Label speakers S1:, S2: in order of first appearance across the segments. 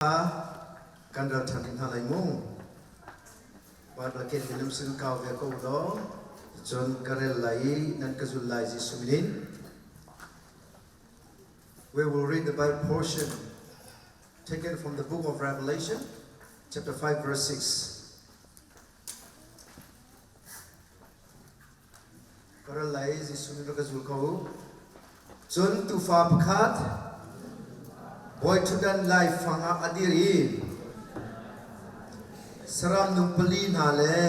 S1: kan ral thanin halai mung wat la ken minum sin kaw ve ko do chon karel lai nan kazul lai ji suminin. We will read the Bible portion taken from the book of Revelation, chapter 5, verse 6. Karel lai ji sumin kazul kaw chon tu fa pakhat boy tudan lai fanga adiri saram numpali nale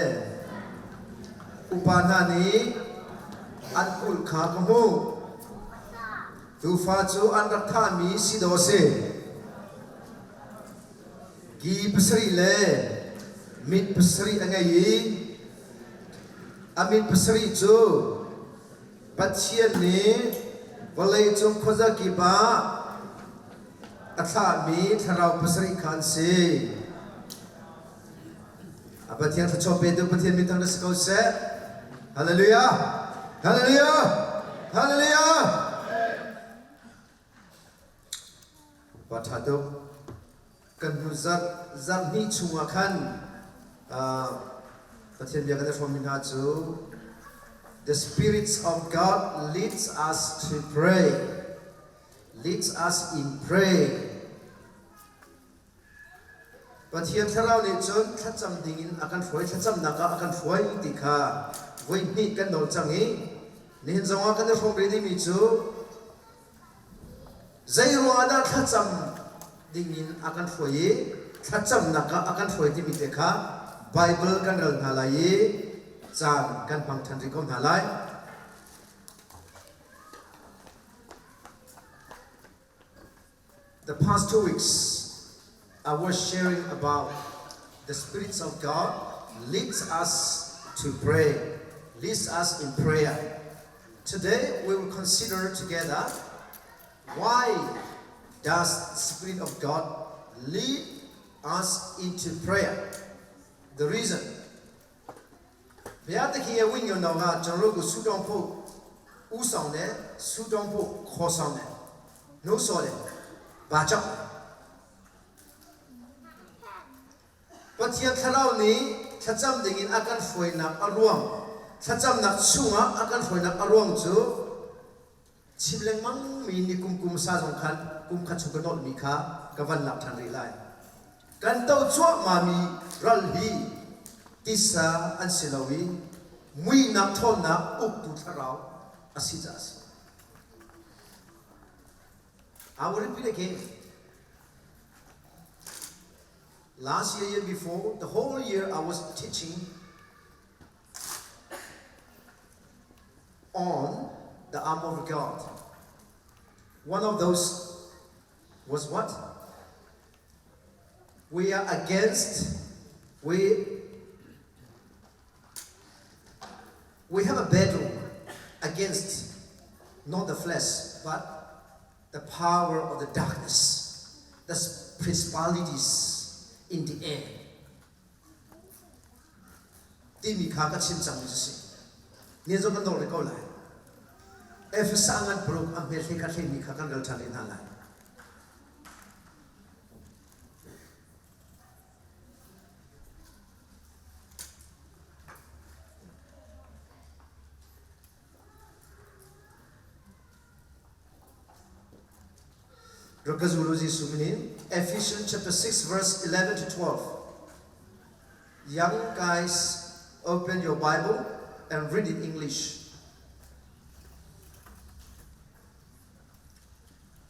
S1: upana ni ankul kha kamu tu fa chu anratha mi sidose gi pasri le mit pasri angai amit pasri chu pathian ni walai chung khoza ki ba atha mi tharau pasri khan se abatiang thachope du pathian mi tang skau se hallelujah hallelujah hallelujah pathado kan zat zat ni chunga khan pathian ya kan from min ha chu the spirits of God leads us to pray, leads us in prayer. But here tharau ni chon thacham dingin akan foi thacham naka akan foi dikha voi ni kan no changi ni zonga kan from ready mi chu zairo ada thacham dingin akan foi thacham naka akan foi ti mi dekha Bible kan ral nalai chan kan phang than ri kom nalai. The past 2 weeks I was sharing about the spirits of God leads us to pray, leads us in prayer. Today we will consider together why does the Spirit of God lead us into prayer? The reason. Bia taki ye wing yo no ga chon lo ko su dong pho u saung ne su dong pho kho saung ne no so le ba chak Pathian tharau ni thacham dingin akan foi nak aruang thacham nak chunga akan foi nak aruang chu chimleng mang mi ni kum sa jong khan kum kha chukanol mi kha kawan lak than ri lai kan to chwa ma mi ral hi tisa an silawi mui nak thon na uk tu tharau asijas. I will repeat again. Last year before, the whole year I was teaching on the armor of God. One of those was what? We are against, we have a battle against not the flesh, but the power of the darkness, the principalities in the air. Timi kha ka chim chang si ni zo kan do le ko lai if sangan brok am he ka the ni kha kan dal than in halai Rokazuluji suminin Ephesians chapter 6 verse 11 to 12. Young guys, open your Bible and read in English.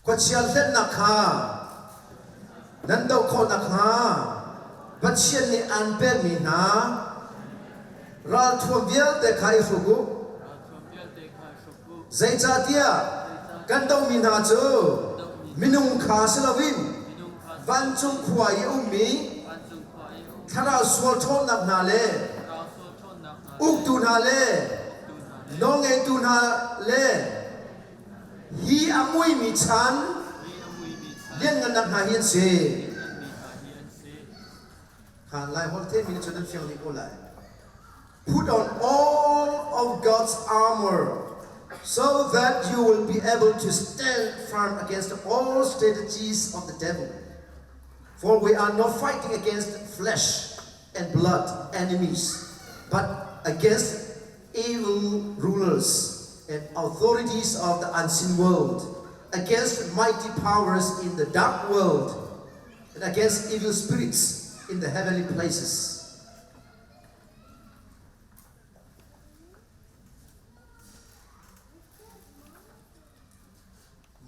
S1: Kwachial ten nakha nando ko nakha bachian ni anper mi na ral thuavial de khai fugu zaichatia kandong mi na chu minung kha salawin van chung khwai ummi thara swal thon nak na le uk tu na le nong e tu na le hi amui mi chan lien ngan nak na hian se khan lai hol the mi chon fiang ni ko lai put on all of God's armor so that you will be able to stand firm against all strategies of the devil. For we are not fighting against flesh and blood enemies, but against evil rulers and authorities of the unseen world, against mighty powers in the dark world, and against evil spirits in the heavenly places.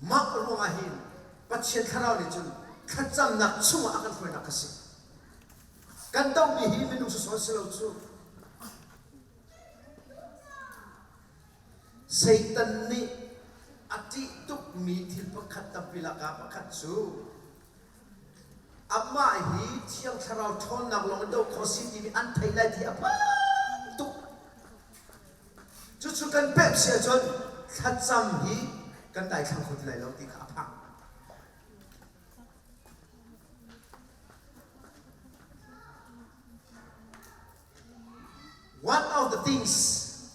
S1: Mak ruangahin, patient karau ni jun, kacam nak cuma akan kau nak kasih. Kandang bihi minum sesuatu selalu. Satan ni ati tuk mitil pekat tapila ka pekat su. Amma hi tiang karau thon nak long do kosi di antai lagi apa tuk. Cucu kan pep sia jun, kacam hi. Kan đại khang khut lai lo ti kha phang. One of the things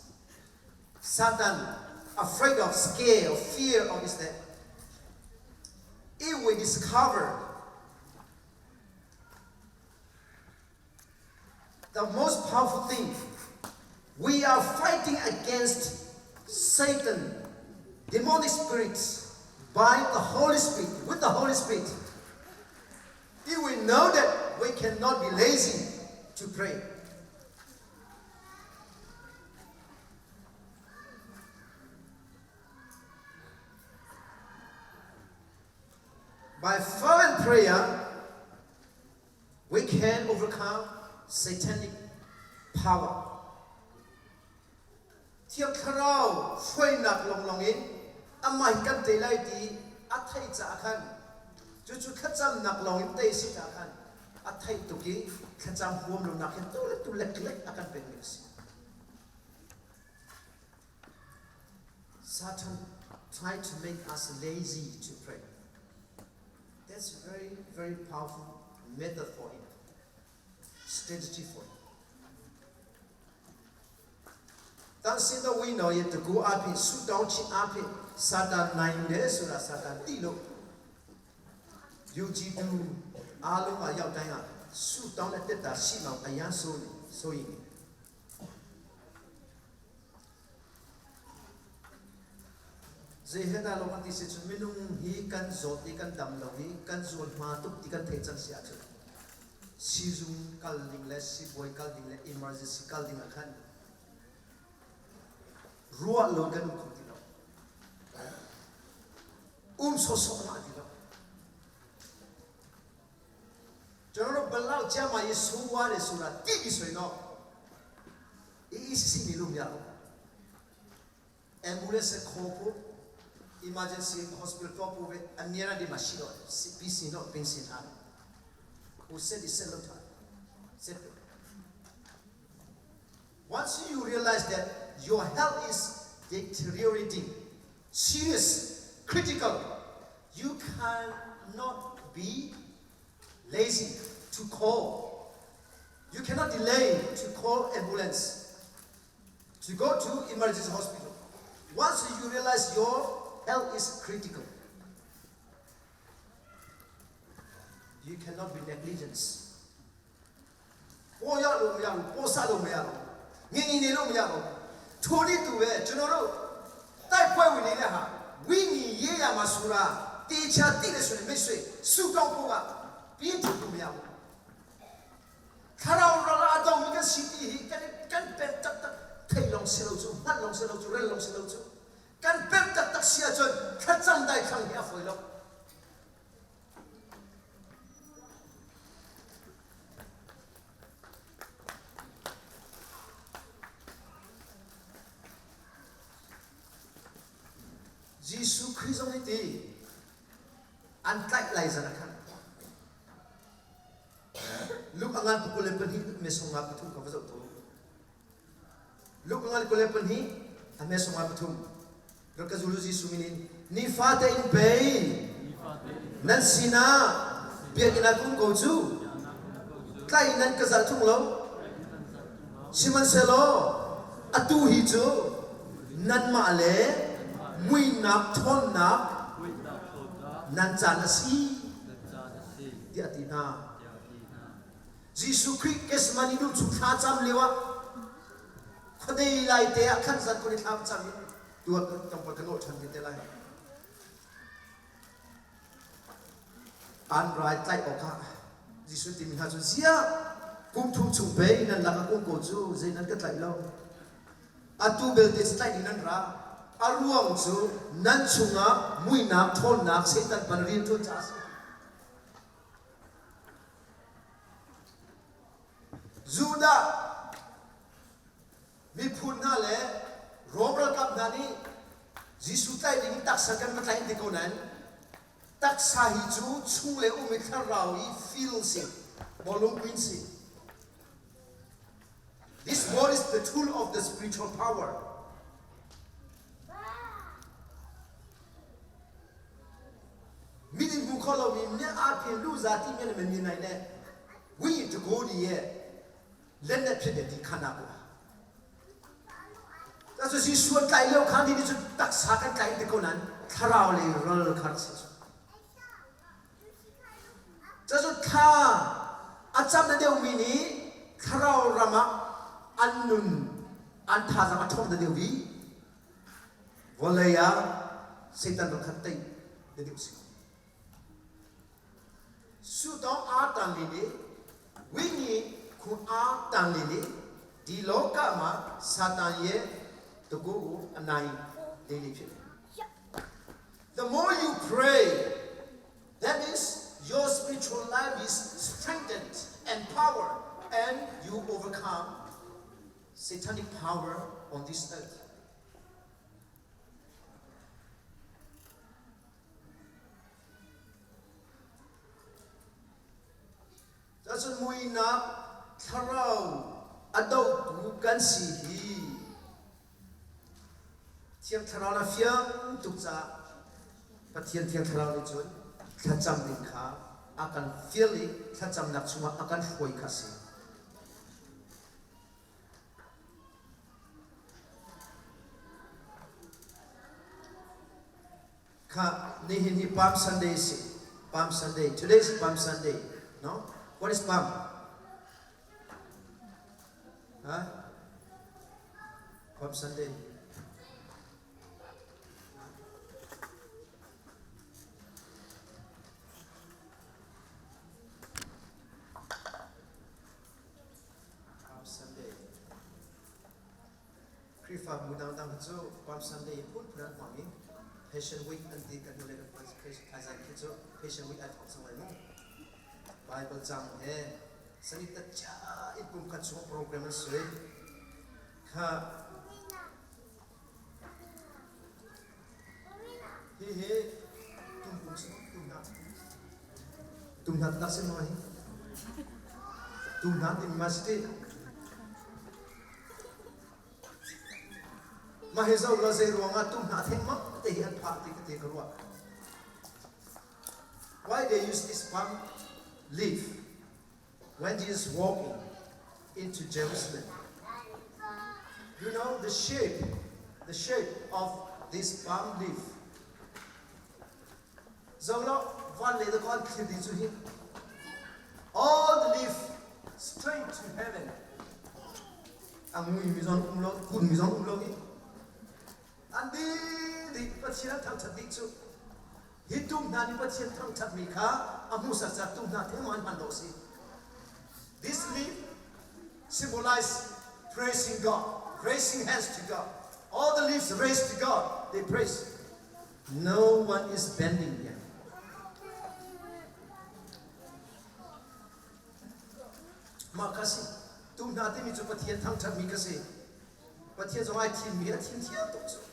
S1: Satan afraid of, scared, or fear of is that if we discover the most powerful thing, we are fighting against Satan, demonic spirits, by the Holy Spirit, with the Holy Spirit. If we know that we cannot be lazy to pray. By fervent prayer, we can overcome satanic power. Tiap karau, fui nak long-longin, amai kan telai di atai cakan, cucu kacam nak longin tei si cakan, atai tuki kacam huam lo nak itu lek akan pengelis. Satan tried to make us lazy to pray. That's a very, very powerful method for him, strategy for him. Dan sida we know yet to go up in Thawngtha Chim Satan 9 days or Satan tilo. You do along a young time, shoot down at the Shima, a young so in. They had a lot of this minimum he can zot, he can dam low, he can zot matuk, he can take some seattle. Season calling less, si boy calling emergency calling a can. Ruat logan kutilo. So matilo. Joro belau jama Yesu wale surat tibi soino. Isi milum yao. Ambulance kopo, emergency hospital topo ve aniera di mashino, PC no pensin ha. Who said the same time? Once you realize that your health is deteriorating, serious, critical, you cannot be lazy to call. You cannot delay to call ambulance, to go to emergency hospital. Once you realize your health is critical, you cannot be negligent. Oh ya lo ya lo, posa lo ya lo, ni lo ya lo. Tony to it, General. That boy we need a winning ye masura, teacher Tilis and Missy, Sukapuga, beautiful meow. Karao Radon, can see he can bet that Taylor Siloto, Malong Siloto, Relong Siloto. Can bet that Taxiaton, Katsam Dai come here for you. Jesus Christ on it, unlike Liza. Look at the Kulepan, he messed up to cover the two. Look at the Kulepan, he a mess up to Rokazuluzi Suminin, Nifata in pain, Nansina, Biakinakun go to Kainan Kazatunlo, Simanselo, Atu Hito, Nanmale. Mui nak thon nak nan chan si dia ti na Jesus Christ kes manidu chukha cham lewa khodei lai te akhan zat ko ni tham cham tu tong pa kano chan te lai an right like oka Jesus tim ha chu sia kum thum chung be nan la ka kum ko chu zai nan ka tlai lo atu bel te stai nan ra aruang chu nan chunga muina thon nak setan panrin tu chas Juda mi phun na le Robert kap nani Jisu tai ding tak sakan ma tai diko nan tak sa hi chu chung le u mi thar rao I feel si bolung queen si this word is the tool of the spiritual power midin bu kholo mi ne a phin lu za ti me me mi nai ne we to go di ye let that fit the khana ko that's what Jesus would kai lo khan di chu tak sa kan kai de ko nan tharao le rol khar si that's what tha acham na deu mi ni tharao rama annun an tha za ma thom da deu bi volaya setan ro khat tai de deu si su dong a tan li ni wi ni ku a tan li ni di loka ma satan ye to go anai daily phit the more you pray that is your spiritual life is strengthened and power and you overcome satanic power on this earth doesn't mean tharau adau tu kan si hi thiam tharau na fiam tukcha pathian thiam tharau ni chun thacham din kha akan feeli thacham nak chuma akan hoi khasi kha nehin hi Palm Sunday si Palm Sunday today is Palm Sunday no what is Palm huh Palm Sunday Krifa mudang dang chu Palm Sunday put pran mami Passion Week and the canole as I kids Passion Week at Thawngtha Chim Bible jam he sanita cha ipum khat chu program soi kha he tum pum chu tum na ta se noi tum na in masti Mahezau la zai ruanga tum na theng mak te hi an pha te karwa why they use this palm leaf when Jesus walking into Jerusalem you know the shape of this palm leaf zonglo one le the god khidi chu hi all the leaf straight to heaven angui mi zon umlo kun mi zon umlo gi Andi di pathian thang chat dik chu hitum na ni pathian thang chat mi kha amu sa sa tum na the man man do si this leaf symbolize praising God raising hands to God all the leaves raised to God they praise no one is bending here ma kasi tum na te mi chu pathian thang chat mi kasi pathian zo ai thim mi a thim thia to chu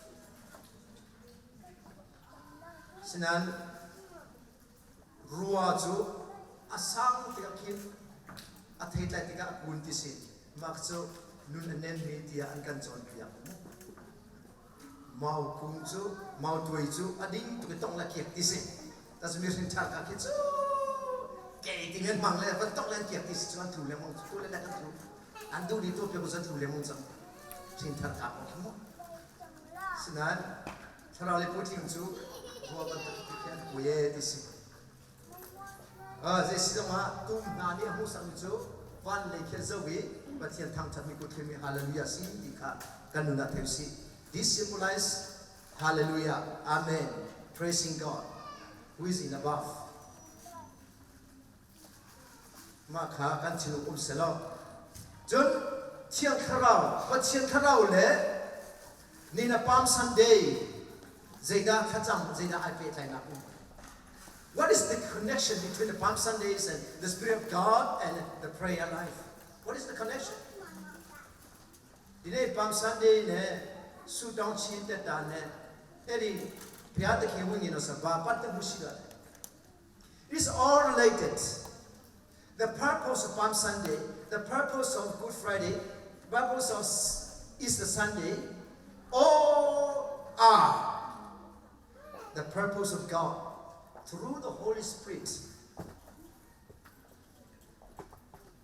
S1: Sinan ruwa chu asang tika kin athei tlai tika kun ti si mak chu nun anen mi tia an kan chon pia mau kung chu mau tuai chu ading tu tong la kiek ti si tas mi rin thar ka ki chu ke ti men mang le va tong lan kiek ti si chuan thu le mong chu le la kan thu an du di to pe ko san thu le mong chang rin thar ka mo sinan tharale puting chu Kuye this This is what Thawngtha Chim who sang to one like Zoe, but here Thawngtha Chim could hear me hallelujah. See, Kanuna Tepsi. This symbolizes hallelujah, amen, praising God who is in above. Maka continue selo. John Chiang Karao, but Chiang Karao le Nina Palm Sunday. Zeda Khatam, Zeda Alpetana. What is the connection between the Palm Sundays and the Spirit of God and the prayer life? What is the connection? Today Palm Sunday ne Sudong Chin Teta ne Eddie Piata Kiwing in Osaba, Pata Mushida. It's all related. The purpose of Palm Sunday, the purpose of Good Friday, the purpose of Easter Sunday, all are the purpose of God through the Holy Spirit.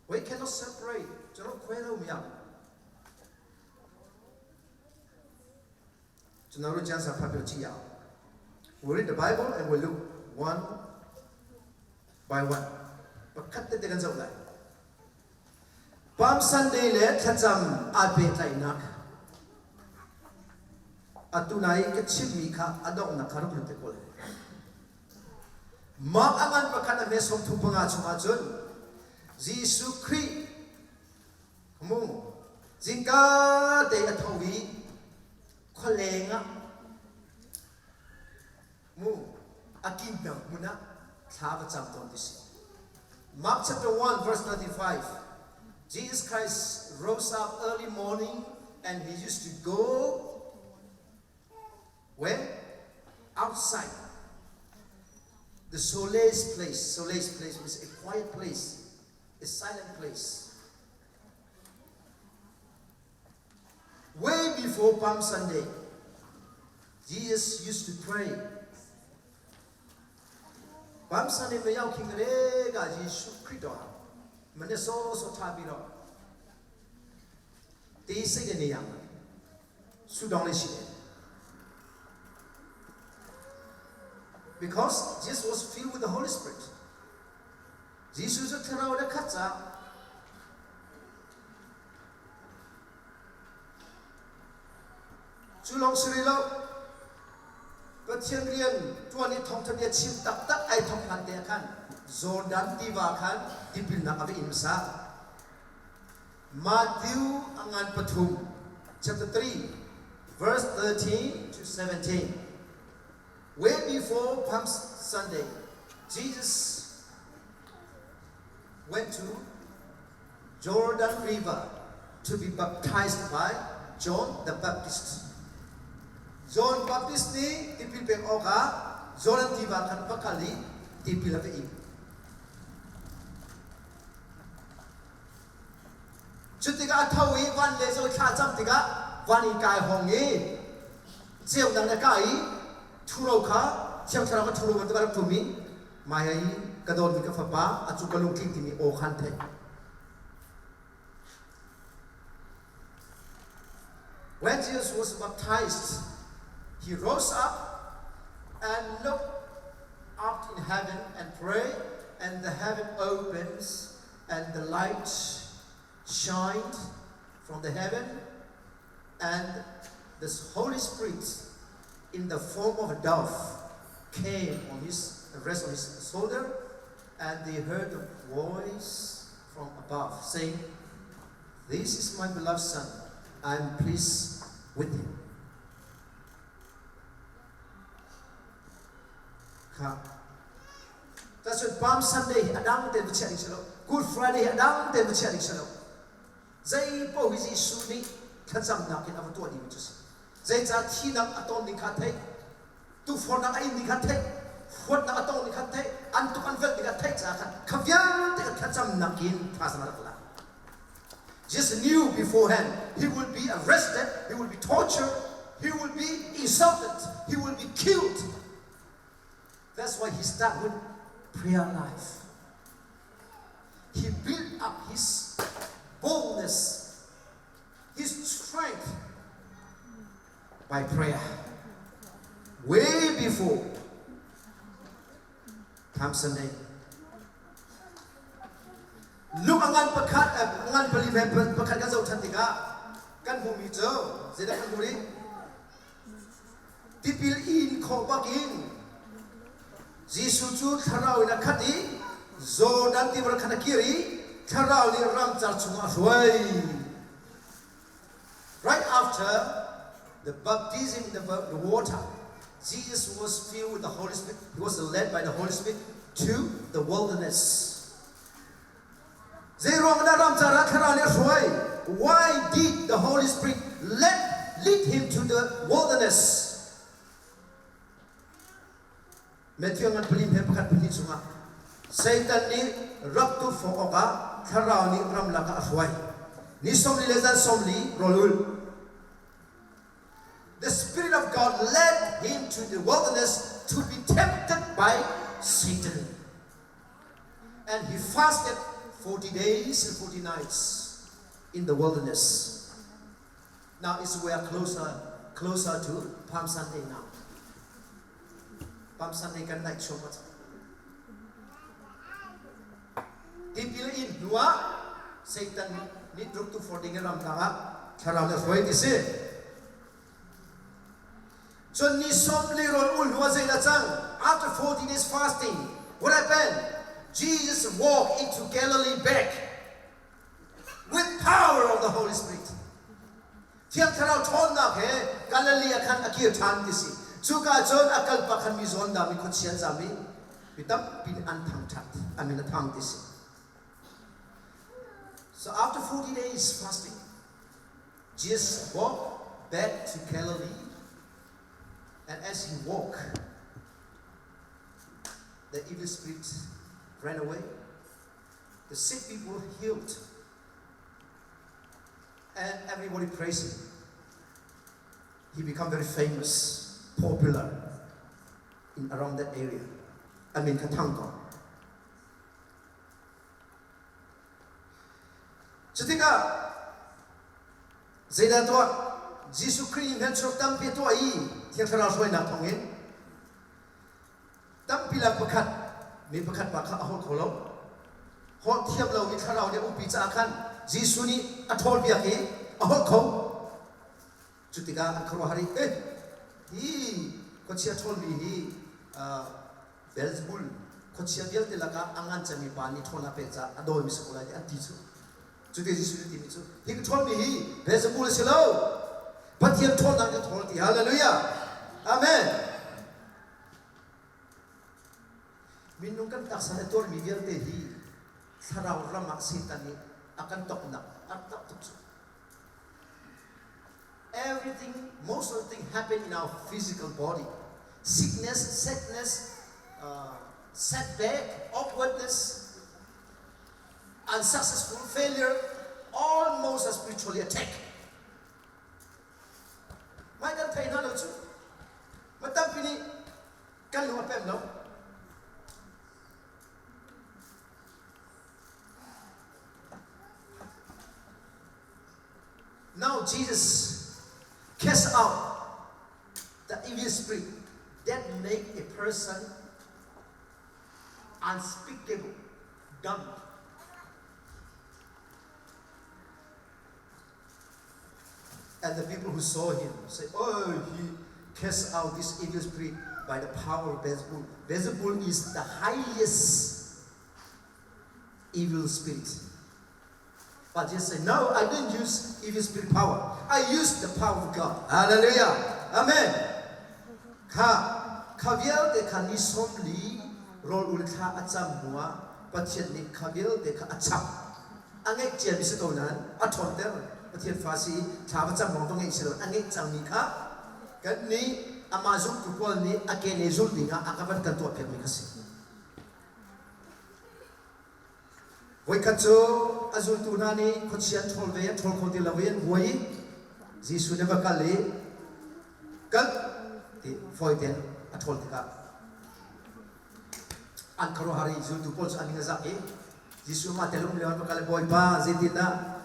S1: We cannot separate. We read the Bible and we look one by one. Palm Sunday le Thacham Abe Tainak. Atunai Kachimika Adong Nakaruk Tekole. Mark Aman Pakana Mesom Tupanga Chumajun. Zisu Kri. Mu. Zinka de Atowi. Kolenga. Mu. Akinda Muna. Tavacham Tondisi. Mark chapter 1, verse 35. Jesus Christ rose up early morning and he used to go where? Outside. The Soleil's place. Soleil's place means a quiet place, a silent place. Way before Palm Sunday, Jesus used to pray. Palm Sunday may yao king rega Jesus Christo. Maneso so tabiro. They say the name. Sudong le shide. Because Jesus was filled with the Holy Spirit. Jesus was tell the katsa. Chulong Sirilo. But Champion 20 Thawngtha Chim tak I Thawngtha Kan. Jordan Diva Kan. Dipil na kabi imsa. Matthew Angan Patum. Chapter 3. Verse 13 to 17. Way before Palm Sunday, Jesus went to Jordan River to be baptized by John the Baptist. John Baptist ni tipil pe oka, Jordan River kan pakali tipil pe im. Chutiga athawi van lezo khajam tiga vani kai hongi. Jiu dang na kai Turoka, Chamsaraka Turu to me, my Kadon Mikafaba, Atukalung Kintini or Hante. When Jesus was baptized, he rose up and looked up in heaven and prayed, and the heaven opens, and the light shined from the heaven, and this Holy Spirit in the form of a dove came on his rest on his shoulder, and they heard a voice from above saying, "This is my beloved Son, I am pleased with him." That's what Palm Sunday adang ten bicari selo, Good Friday adang ten bicari selo. Zai po hisi suni kacam nakin apa tuan ini just. Zai za tinang aton dikate, tu fornang ain dikate, fornang aton dikate, antuk anvel dikate zakan, kavian dekat kacam nakin pasamarakla. Just knew beforehand he will be arrested, he will be tortured, he will be insulted, he will be killed. That's why he started with prayer life. He built up his boldness, his strength by prayer. Way before Palm Sunday. Look angan pakat angan pelibet pakat kan jauh cantika kan bumi jauh zeda kan buri tipil in kobakin Jisu tu tharau ina khati zo dan ti berkhana kiri tharau ni ram char chunga huai. Right after the baptism in the water, Jesus was filled with the Holy Spirit. He was led by the Holy Spirit to the wilderness. Why did the Holy Spirit lead him to the wilderness? Satan ni raktu foka tharau ni ramlaka afwai. Ni somli lezan somli rolul. The Spirit of God led him to the wilderness to be tempted by Satan. And he fasted 40 days and 40 nights in the wilderness. Now we are closer to Palm Sunday now. Palm Sunday can night so much. Tipil in dua Satan ni druk tu fording ram tanga tharau na foi dise. So ni somli rol ul huwa zaida chang after 40 days fasting. What happened? Jesus walked into Galilee back with power of the Holy Spirit. Tiang tharau thon na ke Galilee akan akir than disi. Chuka chon akal pakhan mi zon da mi khutchian zami bitam pin an thang that. I mean thang disi. So after 40 days fasting, Jesus walked back to Galilee, and as he walked, the evil spirit ran away. The sick people were healed, and everybody praised him. He became very famous, popular around that area. I mean Thawngtha. Ketika zeda to Jesus Christ hen sok tam pi to ai thiang thara soi na thongin tam pila pakhat mi pakhat pa kha ahol kholo ho thiam lo mi thara ne upi cha khan Jesus ni athol bia ki ahol kho chutika akhro hari hi ko chia thol mi hi Belzebul ko chia bial te laka angan chami pani thona pe cha adoi mi sakula di ati chu Today Jesus did it. He told me he there's a bull hello. But he told them to hold the hallelujah. Amen. Minungkan tak sanator miguel te hi sarau ramak sitani akan tok nak atak tuk. Everything, most of the thing happen in our physical body. Sickness, sadness, setback, awkwardness, unsuccessful failure, almost a spiritually attack. Mai kan thai na lo chu. Matam pini kan lu apem no. Now Jesus cast out the evil spirit that make a person unspeakable, dumb. And the people who saw him say, oh, he cast out this evil spirit by the power of Beelzebul. Beelzebul is the highest evil spirit. But Jesus said, no, I didn't use evil spirit power. I used the power of God. Hallelujah. Amen. Kaviel de ka ni somli rol ulta acham mua pathian ni kaviel de ka acham. Angek jian mi se to nan athon der pathian fasi tha acham mong tong ei se angek chang ni kha kan ni amazuk tu pol ni akene zul dinga akaban kan to phet mi khasi. Voi kacho azul tu nani khochian thol ve thol khoti lawen voi jisu ne ba kali kan ti foi ten athol tika an kharo hari zul tu pol ani nga zaki jisu ma telum lewan ba kali boy ba zidina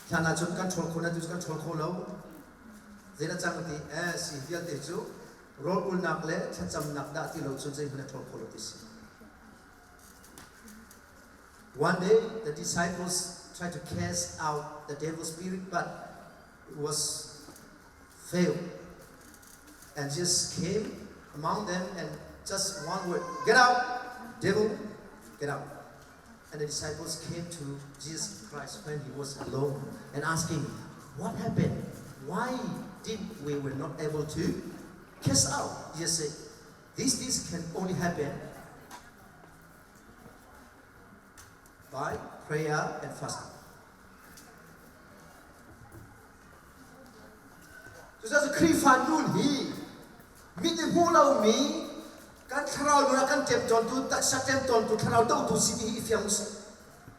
S1: thana chun kan thol khona tu kan thol kholo zena changti si hial te chu rol ul nakle chacham nakda ti lo chun jai huna thol kholo ti si One day, the disciples tried to cast out the devil spirit, but it was failed. And Jesus came among them and just one word, "Get out, devil, get out." And the disciples came to Jesus Christ when he was alone and asked him, "What happened? Why did we were not able to cast out?" Jesus said, "These things can only happen by prayer and fasting." So that's a clear fan he. Meet the whole of me. Kan tharau nuna kan tem ton tu tak sa tem ton tu tharau dau tu sini if yang mus.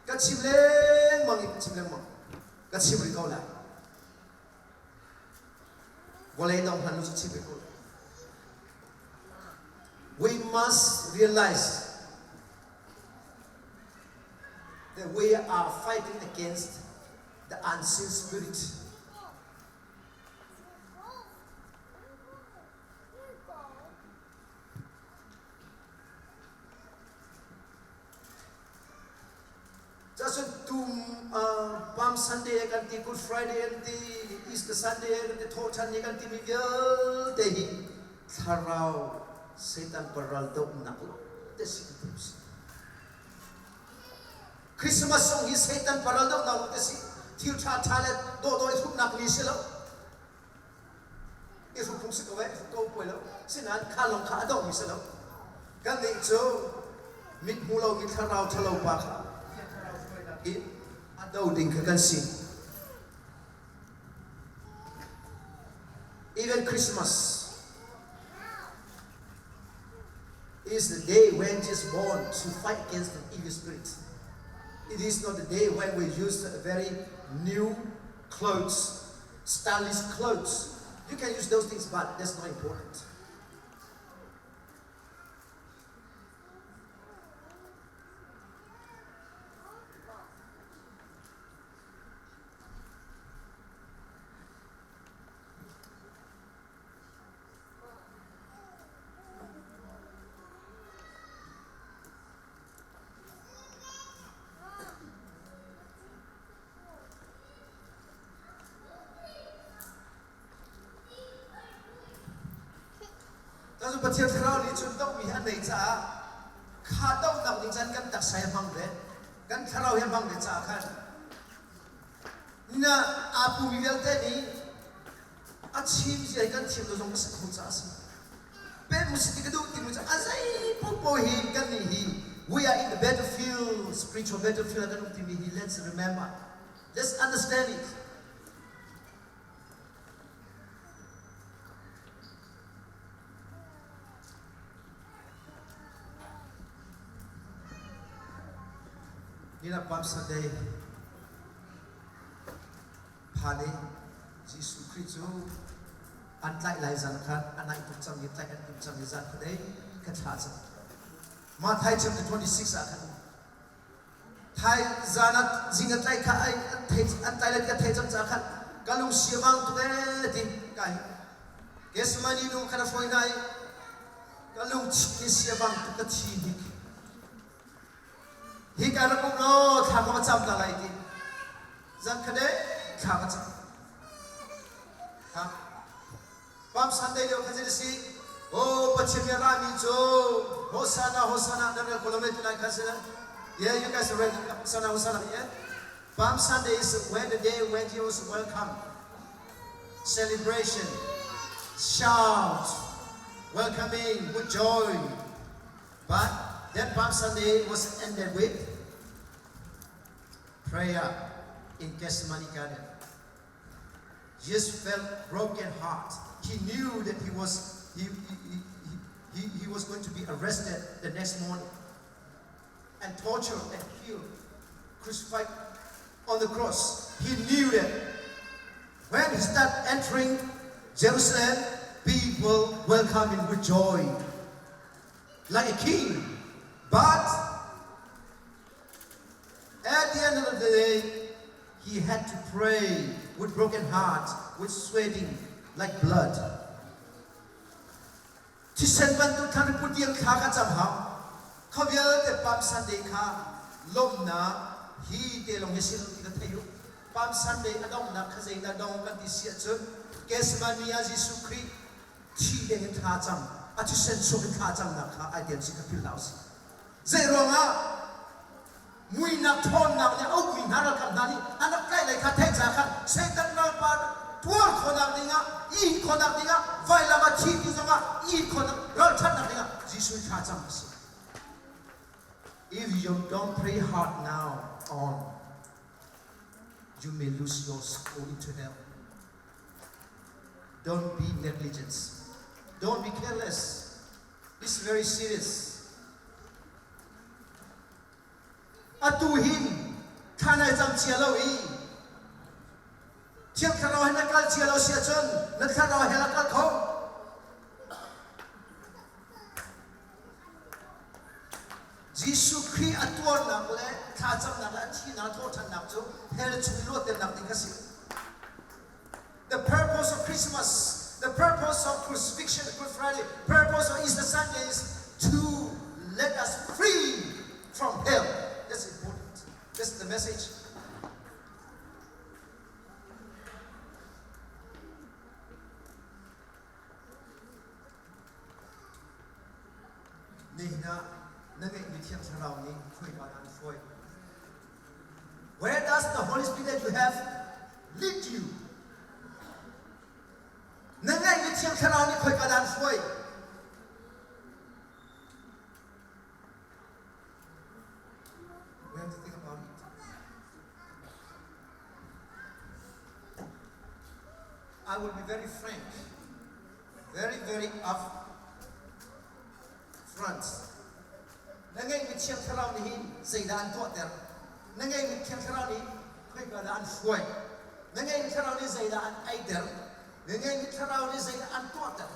S1: Kan chimleng mang kan chimri kau la. Boleh dong hanu chimri kau. We must realize that we are fighting against the unseen spirit. Just to Palm Sunday, ganti Good Friday, ganti Easter Sunday, ganti Thawngtha Chim, ganti Miguel Day, tharau Satan paral dok nak desi terus. Christmas song is Satan paral dok nak desi. Tiu cha let do itu nak ni selo. Itu pun sekolah itu kau boleh. Sinan kalong kadok ni selo. Kan itu mit mulau mit tharau thalau pak. Adau ding kan sing. Even Christmas is the day when Jesus born to fight against the evil spirit. It is not the day when we use very new clothes, stylish clothes. You can use those things, but that's not important. Tapi pada terau ni contoh mihan ni cah, kadau nak ninjan kan tak saya mangde, kan terau yang mangde cah kan. Nina apu Miguel tadi, acim je kan tim tu jom sekolah cah sih. Ben mesti kedua tim macam azai popohi kan ni. We are in the battlefield, spiritual battlefield kan tim ni. Let's remember, let's understand it. Nila Palm Sunday, Pane, Jesus Christ, antai laizan kan, anak itu macam kita kan itu macam izan kadai katasan. Matthew chapter 26 akan. Thai zanat zingat lai kai antai lai katai jam akan. Kalau siapang tu di kai. Kesmani nu kana foinai. Kalau siapang tu kecil. Hika nak no thang macam dah lagi. Zan kade thang macam. Ha. Palm Sunday dia kerja di sini. Oh, pacimnya rami jo. Hosana dan kilometer nak kasih. Yeah, you guys are ready. Hosana. Yeah. Palm Sunday is when the day when Jesus welcome. Celebration, shout, welcoming with joy. But that Palm Sunday was ended with prayer in Gethsemane Garden. Jesus felt broken heart. He knew that he was going to be arrested the next morning and tortured and killed, crucified on the cross. He knew that when he started entering Jerusalem, people welcomed him with joy, like a king. But at the end of the day, he had to pray with broken heart, with sweating like blood. Tisenban tu kan putiang kha ka jam ha. Khabial te Palm Sunday kha lom na hi te long hesil ti ka thayu Palm Sunday adong na khazai na dong kan ti sia chun kesmania Jesu Christ thi de tha cham ati sen so tha cham na kha ai dem si ka phil laus zai ronga mui na thon na ne au wi na ra kan na ni anak kai lai kha thai cha kha setan na pa tuar khonak ninga I khonak ninga vai la ma thi ti zonga I khonak ral chat na ninga Jesu tha cham si if you don't pray hard now on you may lose your soul into hell. Don't be negligent. Don't be careless. It's very serious. Atuhin, kanai jam chialo I. Tiang karo hena kal chialo sia chun, nak karo hela kal kho. Jesu Christ atuar nak le, thajam nak le, thi nak thot nak jo, hel chui lo tem nak dikasi. The purpose of Christmas, the purpose of crucifixion, Good Friday, purpose of Easter Sunday is to let us free from hell. That's important. That's the message. Where does the Holy Spirit that you have lead you? We have to think about it. I will be very frank, very up front. Nangai mit chiang tharau ni hin zaidan to ter. Nangai mit chiang tharau ni khoi ka dan fuai. Nangai mit tharau ni zaidan ai ter. Nangai mit tharau ni zaidan to ter.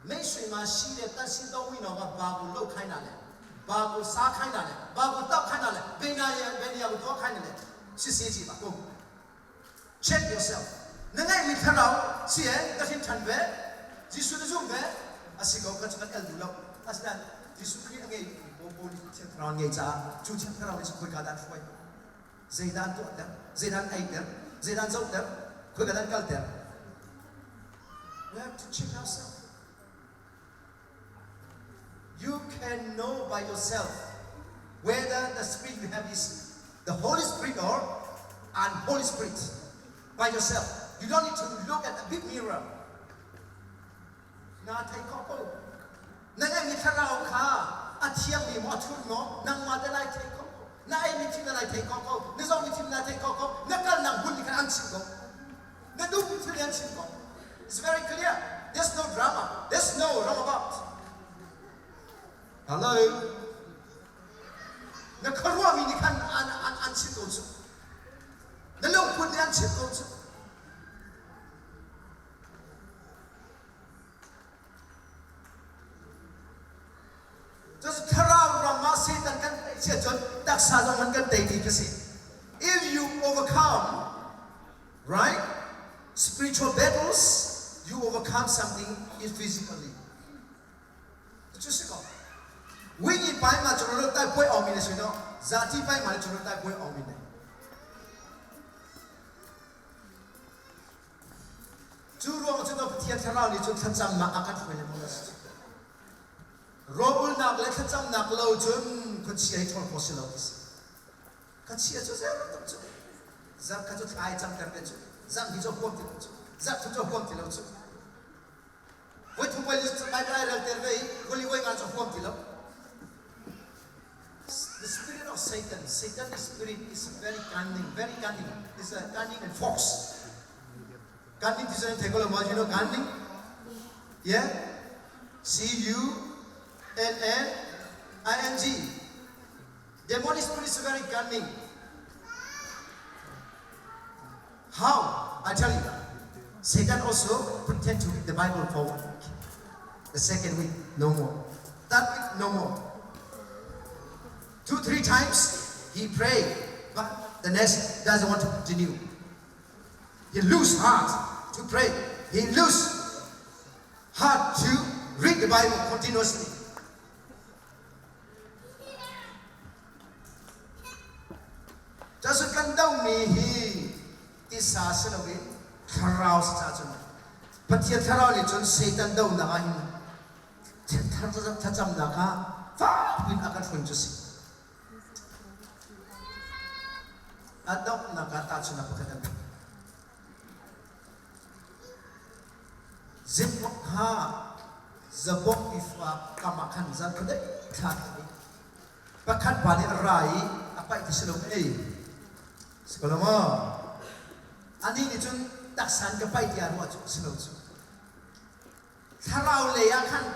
S1: Mai shui ma shi de ta sin do wi no ba ba bu lo khai na le. Ba bu sa khai na le. Ba bu tap khai na le. Be na ya be ya bu to khai na le. Si si ji ba ko. Check yourself. Nangai mit tharau si e ta sin than ve. Jisu de zum ve. Asigaw ka chaka el dulaw. Aslan, Jesu Christ ngay boboli tentran ngay cha, chu tentran ngay koi kadan fuay. Zaidan to der, zaidan aider, zaidan zauter, koi kadan kalter. We have to check ourselves. You can know by yourself whether the spirit you have is the Holy Spirit or unholy Spirit. By yourself. You don't need to look at the big mirror. Na thai ko nangai mi tharau kha athiam mi mo thun mo nang ma de lai thai ko na ai mi thim lai thai ko ni zo mi thim lai thai ko na kal nang hun ni kan sin ko na du mi thil yan sin ko. It's very clear. There's no drama. There's no roundabout. Hello. Na kharwa mi ni kan an sin ko chu. Na long pun ni an sin ko chu. If you overcome, right, spiritual battles, you overcome something physically. We need by much type boy or minutes, you know, Zati by much type boy or minute. Two wrongs to the theatre around it took some akat for the molest. Robul nak lekhat sam nak lo chun kun chi ai thol possibilities. Ka chi chu zero to chu. Zam ka chu ai cham kar be chu. Zam hi jo pom ti chu. Zam chu jo pom ti lo chu. Woi thu bai list bai bai ral ter vei, goli woi ngal chu pom ti lo. The spirit of Satan, Satan's spirit is very cunning. It's a cunning and fox. Cunning is a take all about, you know, cunning. Yeah? CUNNING. Demonic spirit is very cunning. How? I tell you. Satan also pretend to read the Bible for 1 week. The second week, no more. That week, no more. 2-3 times he prayed, but the next doesn't want to continue. He lose heart to pray. He lose heart to read the Bible continuously. đâu mi hi tisa se lo in tharau sa chun pathia tharau le chun Satan đâu na hin thacham na ka fa bin akan phun chu si adok na ka ta chun na pakatan zipok ha zabok ifa kamakhan zan kadai tha pakhat bani rai apa itu selom sekolama ani ni chun taksan ka pai dia ro chu selom chu tharau le ya khan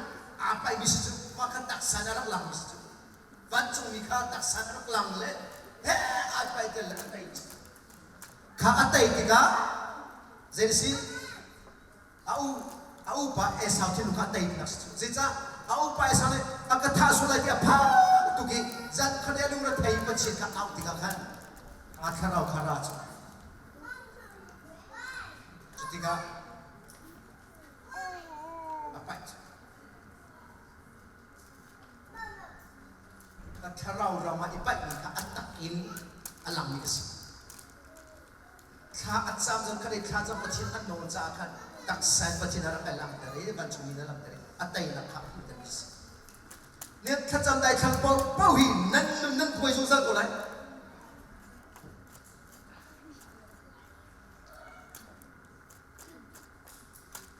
S1: apa bis chu makan taksan rak lang bis chu van chung mi kha taksan rak lang le he apa itu la atai kha atai ti ka jersi au pa esau ti lu kha atai ti nas chu zicha au pa esau le akatha su la dia pha tuki zan khane lung ra thai pachit ka au ti ka khan a tharau khara chu chutika apai ka tharau rama ipai ni ka atakin alam ni kasi kha atsam zan khare kha jam pachit an no cha khan tak san pachit ra ka lam tare ban chumi na lam tare atai na kha ni tare net khacham dai khang pau hi nan phoi su sa ko lai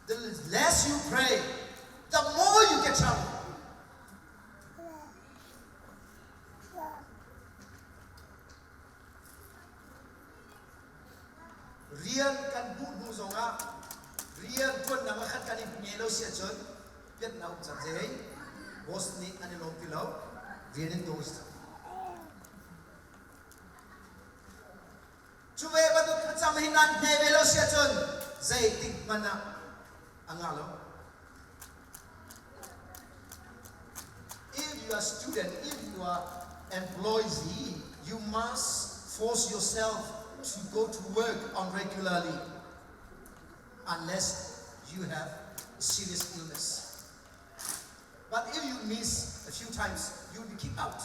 S1: the less you pray the more you get trouble rian kan bu nu zonga rian kon na khat kan ni melo sia chon pet nau cha je bos ni ani long ti lo rian dos chuwe ba do khacham hinan ne melo sia chon zai tik mana angalo if you are student if you are employee you must force yourself to go to work on regularly unless you have serious illness. But if you miss a few times, you will be kicked out.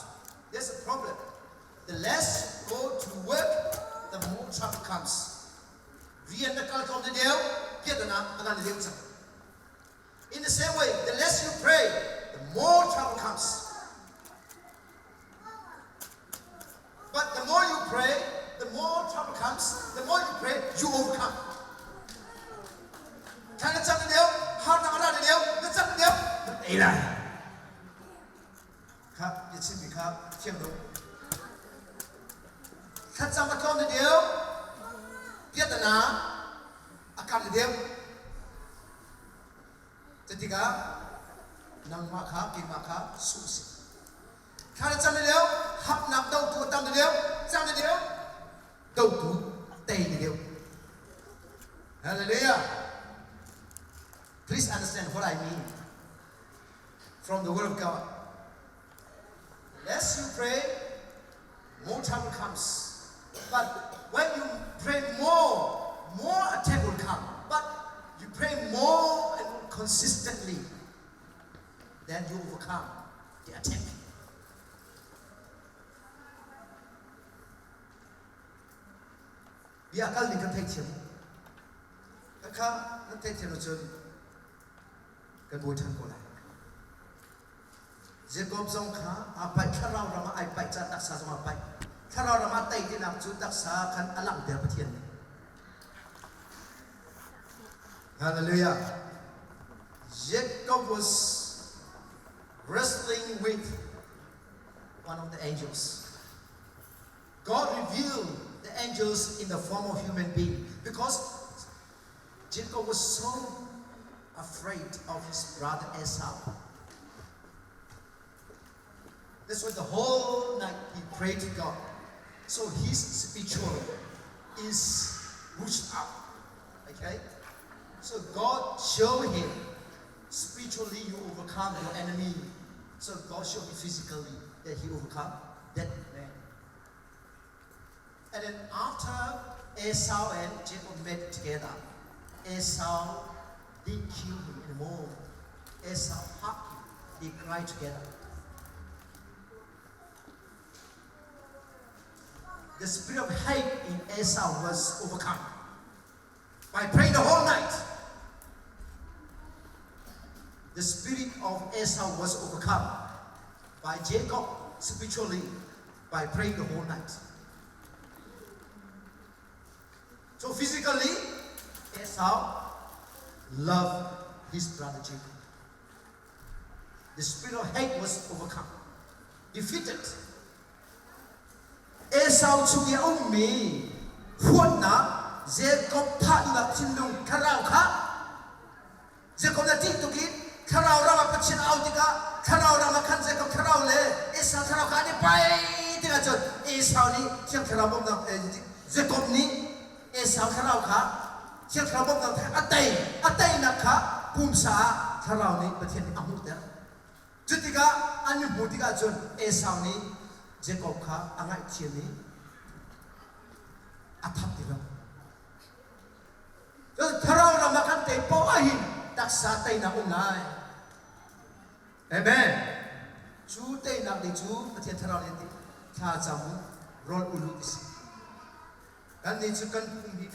S1: There's a problem. The less you go to work, the more trouble comes. In the same way, the less you pray, the more trouble comes. But the more you pray, the more trouble comes, the more you pray, you overcome. Can I tell you? How do I tell you? Let's tell you. Ela. Kap, it's in the cup. Kimbo. Can someone come to you? Get the na. I come to you. Tetiga. Nang maka, kimaka, susi. Can I tell you? Hap nak dau tu tam to you. Tam to you. Đâu tú tây thì điều. Hallelujah. Please understand what I mean from the word of God. The less you pray, more trouble comes. But when you pray more attack will come. But you pray more and more consistently, then you overcome the attack. Bi akal ni kan thai thiam kha na thai thiam chon kan boi than ko lai Jacob zong kha apai tharau rama ai pai cha tak sa zong apai tharau rama tai ti nak chu tak sa khan alam der pathian hallelujah Jacob was wrestling with one of the angels. God revealed the angels in the form of human being because Jacob was so afraid of his brother Esau. That's why the whole night he prayed to God. So his spiritual is pushed up. Okay? So God showed him spiritually you overcome your enemy. So God showed him physically that he overcome that man. And then after Esau and Jacob met together, Esau didn't kill him anymore. Esau hugged him. They cried together. the spirit of hate in Esau was overcome by praying the whole night. The spirit of Esau was overcome by Jacob spiritually by praying the whole night. So physically, Esau loved his brother Jacob. The spirit of hate was overcome, defeated. Esau chuya ummi huatna Jacob phaduak chindung kharau kha Jacob na tik tukin kharau rama pachin autika kharau rama khan Jacob kharau le Esau kharau kha ni pai tika chon Esau ni chiang kharau bom na Jacob ni Esau kharau kha chiang kharau bom na atai na kha pumsa kharau ni pathin ni amuk der jutika anu mutika chon Esau ni Jacob kha angai chiani athap dilo so tharau ra makan te po ahin taksa tai na unai amen chu te na di chu pathian tharau ni ti tha chamu rol ulu is kan ni chu kan hi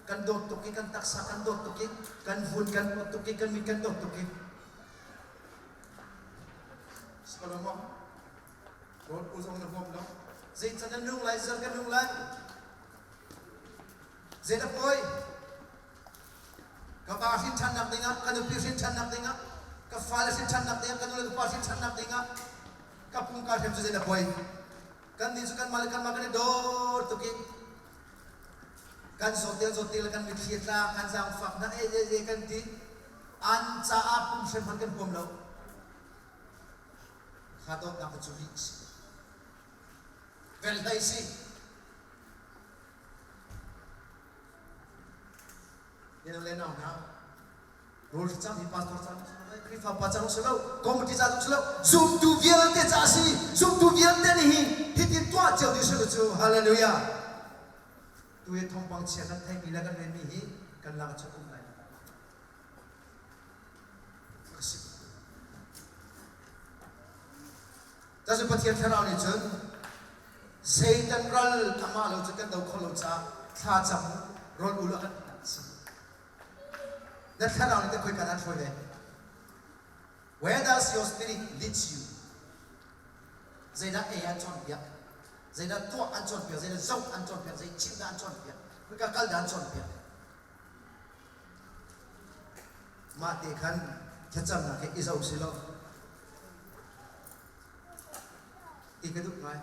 S1: kan dot to ki kan taksa kan dot to ki kan fun kan to ki kan mi kan dot to ki sekolah Rốt uzong na bom no. Zai chan nung lai zan kan nung lai. Zai na poi. Ka ba sin chan nak dinga, ka nu pi sin chan nak dinga. Ka fa sin chan nak dinga, ka nu le pa sin chan nak dinga. Ka pung ka them zai na poi. Kan ni kan mal kan ma kan do to ki. Kan sotel kan mi thietla kan sang fak na kan ti. An cha a pung sem han kan pom lo. Khatot na ka chuli. Very lazy. You know, now, Lord, some pastor, some, if a pastor slow, committee slow, zoom to get the Jasi, zoom to get the he did what you should. Hallelujah. To a Tompang Channel, take 11 when he can love to online. Doesn't put your head on it, Satan roll amalo chicken do kholocha tha cham roll ulu kan that khara ni koi kana thoi le where does your spirit lead you zaida e an chon pia zaida to an chon pia zaida zong an chon pia zaida chim an chon pia koi ka kal dan chon pia ma te khan khacham na ke izau silo ikaduk mai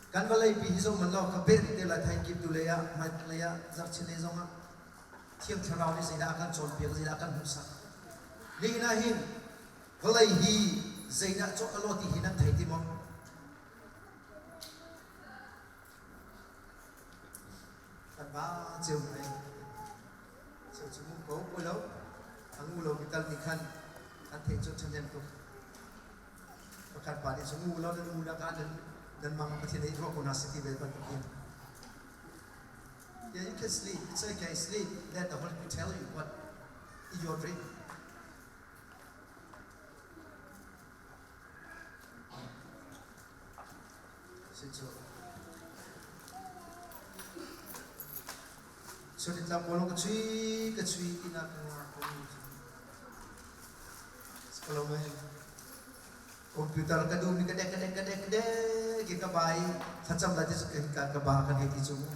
S1: kan balai pi hizo manlo ka ber te la thank you to leya mai leya zak chine zonga thiam tharau ni zaida kan chon pia zaida kan husa lina hin balai hi zaida chok aloti hinan thai ti mo kan ba cheu mai cheu chu ko ko lo ang ulo bital ni khan kan thei chot chan ko pakat pa ni chu ulo dan ulo ka dan mga pathinay ro ko na city bel pan pin. Yeah, you can sleep. It's okay, sleep. Let the Holy Spirit tell you what is your dream. So ditla bolong kecui ina keluar sekolah main komputer kadung ni gede kita bayi macam lagi sekian kebahagiaan hati semua.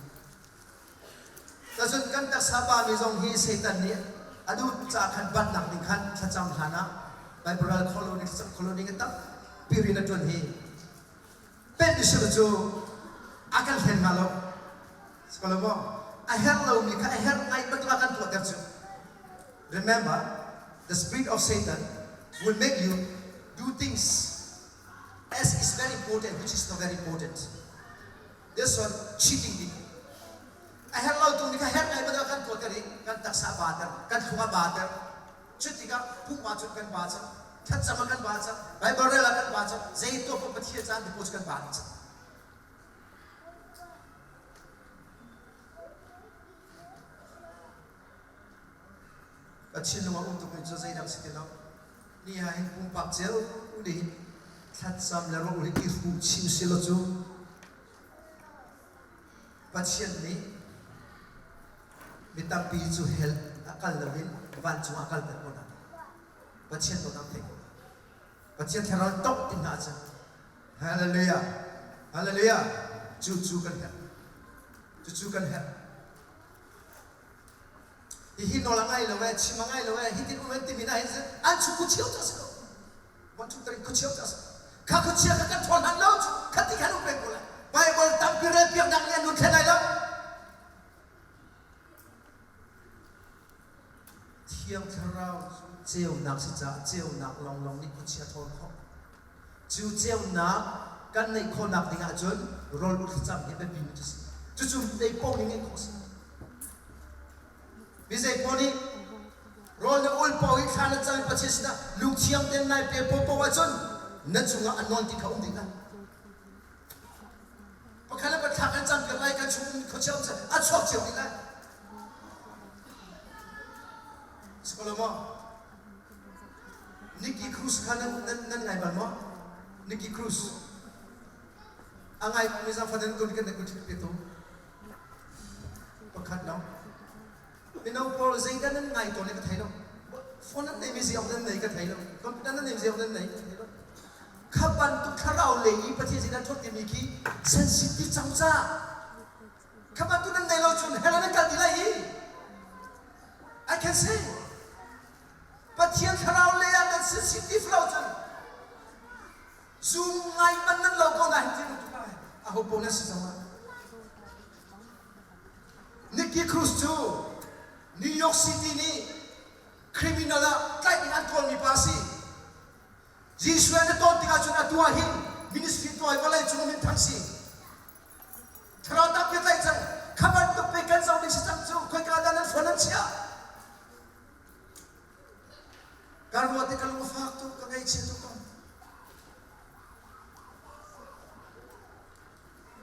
S1: Tasun kan tak sabar mizong hi setan ni, aduh cakan bat nak dikhan macam hana, Bible koloni kita pirin na tuan hi. Pen disuruh jo akan hen malo. Sekolah mo, aher lau ni ka aher ngai betulakan tuat terju. Remember, the spirit of Satan will make you do things as is very important, which is not very important. This one, cheating people. I have allowed to make a hair I can totally, can taksa butter, can hunga butter, chutika, pumachut can butter, can samakan butter, by barrella can butter, zay to put here and the push can butter. But she know what to put Jose down sitting up. Near him, pumpacel, uli. Kat sam la ro uli ifu chim silotu ปัจเจียนนี้มิตรปีจูเฮลอาการละวินวันจูอาการเป็นคนนั้นปัจเจียนตัวนั้นเองปัจเจียนที่เราต้องติดหน้าจังฮาเลลูยาฮาเลลูยาจูกันเฮลจูกันเฮลฮิโนลังไงเลยเว้ยชิมังไงเลยเว้ยฮิตินุเวนติมินาฮิซึอันจูกุเชียวจัสก็วันจูตรีกุเชียวจัสข้ากุเชียวกันทอนหันแล้วขัดที่ขันอุเบกกูเลยไปบอลตั้งปีเรียบดังเรียนนุ่นแค่ไหนแล้วเที่ยงเราเจ้านักศึกษาเจ้านักลองนี่กุเชียวทอนเขาจูเจ้านักกันในคนนักดิ่งอาจนรอลุกจับนี่เป็นบินจุดจู่ในป้องนี่ไงเขาสิบิเซปอนี่รอลอุลปออีกขนาดจังปัจจุบันลูกเชียงเต็มในเปียปอว่าจนนั่นจุงอันนอนที่เขาอุ้มดิ่งกันพอขณะประทักกันจังกันไรกันชุมเขาเชี่ยวจะอัดชอบเชี่ยวดิ่งกันสกุลมอนิกกี้ครูซขนาดนั่นไงบ้างมอนิกกี้ครูซอังไงมิซาฟันกุลกันแต่กุลที่เปียตัวพอขัดน้องพี่น้องพอใจกันนั่นไงตัวนี้ก็ไทยแล้วฟอนนั้นในมิวสิอัมนั้นไหนก็ไทยแล้วคอมพิวเตอร์นั้นในมิวสิอัมนั้นไหนก็ไทยแล้วข้าบันทุกข้าเราเลยประเทศนั้นทุกที่มีกี่เซนซิทีฟจังจ้าข้าบันทุกนั้นในเราชนเฮลันกันดีเลย I can say ประเทศข้าเราเลยอันนั้นเซนซิทีฟเราชนซูมไงมันนั้นเราก็ได้ที่เราทุกข์อะไรอาหุบโบนัสจังวะนิกกี้ครูซจูนิวยอร์กซิตี้นี่คริมินัลใกล้งานทอนมีภาษีจีสเวนตอนที่เขาจุดตัวหินมินิสทรีตัวอะไรจุดมินทั้งสิ้นทารตับยังไงจังข้ามันต้องไปกันสาวนี่สิจังจูคุยกันนั้นฝนนั้นเชียการวัดที่เขาลงฝากตัวก็ไงเชี่ยตัวกัน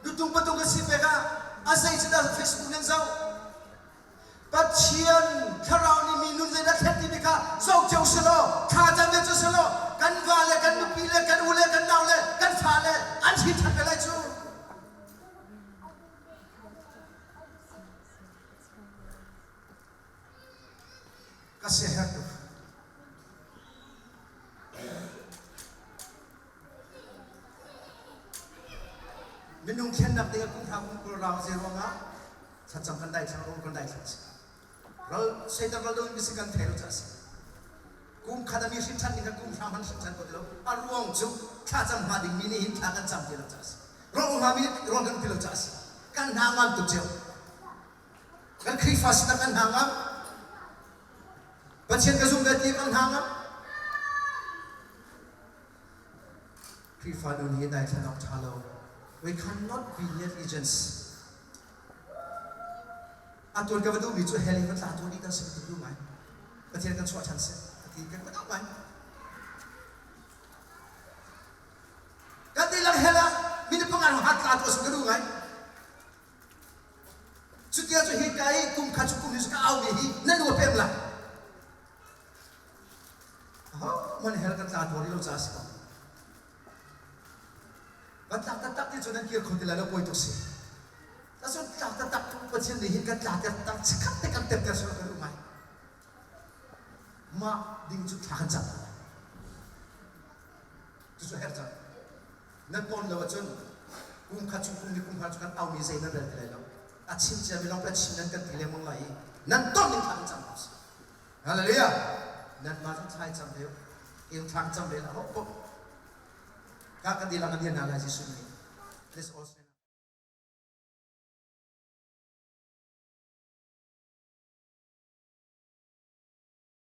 S1: ดูตรงประตูกสิเปก้าอาศัยจะได้เฟซบุ๊กนั่งเจ้าปัจเจียนถ้าเรานี่มีนุ่นจะได้แค่ที่นี่ค่ะส่งเจ้าสโลข้าจะเดินเจ้าสโลกันวาเลกันนุปีเลกันอุเลกันดาวเลกันฟ้าเลอันที่ทำไปเลยจูก็เสียหักตัวมินุ่งเขียนนับเดียวกุ้งทางกุ้งเราเสียว่างั้นฉันจำกันได้ฉันรู้กันได้ฉันเราใช้แต่เราโดนมิสกันเทลจัสกุ้งขาดมีสิทธิ์ฉันนี่ก็กุ้งทำมันสิทธิ์ฉันก็เดียวอารวงจุข้าจำมาดิ่งมินิหินทางกันจำเทลจัสเราอุ้มมามินิร้องกันเทลจัสกันหางมันตุเจียวกันครีฟาสิตกันหางมันปัจเจียนกระซุ่มเวทีกันหางมันครีฟาดูนี้ได้ฉันออกทาโล we cannot be negligent atur ka vadu mi chu heli va tla tu ni ta sim tu mai pathian kan chwa chan se ti kan ba mai kan ti lang hela mi ni pangan hat tla tu su du mai chu tia chu hi kai kum kha chu kum ni ka au ni hi na lu pem la ha man hel kan tla tu ri lo cha si ba tla ta ta ti chu nan ki khon ti la lo poi tu si ta so tla ta taปัจจุบันนี้กันตลาดตั้งชักแต่กันเต็มกระสุนกันรู้ไหมมาดิ้งจุดทางจับจุดเห็นจังนั่นปนเราจนกุ้งขัดชุกุ้งนี่กุ้งขัดชุกันเอามีใจนั่นเรื่องอะไรแล้วอาชิมจะไม่ลองไปชิมนั่นกันทีเดียวมั้งไรนั่นต้นนี่ทางจับอะไรเนี่ยนั่นมาทั้งชายจับเดียวเองทางจับเดียวแล้วปุ๊บการกันดีละกันเดียนอะไรที่สุดนี่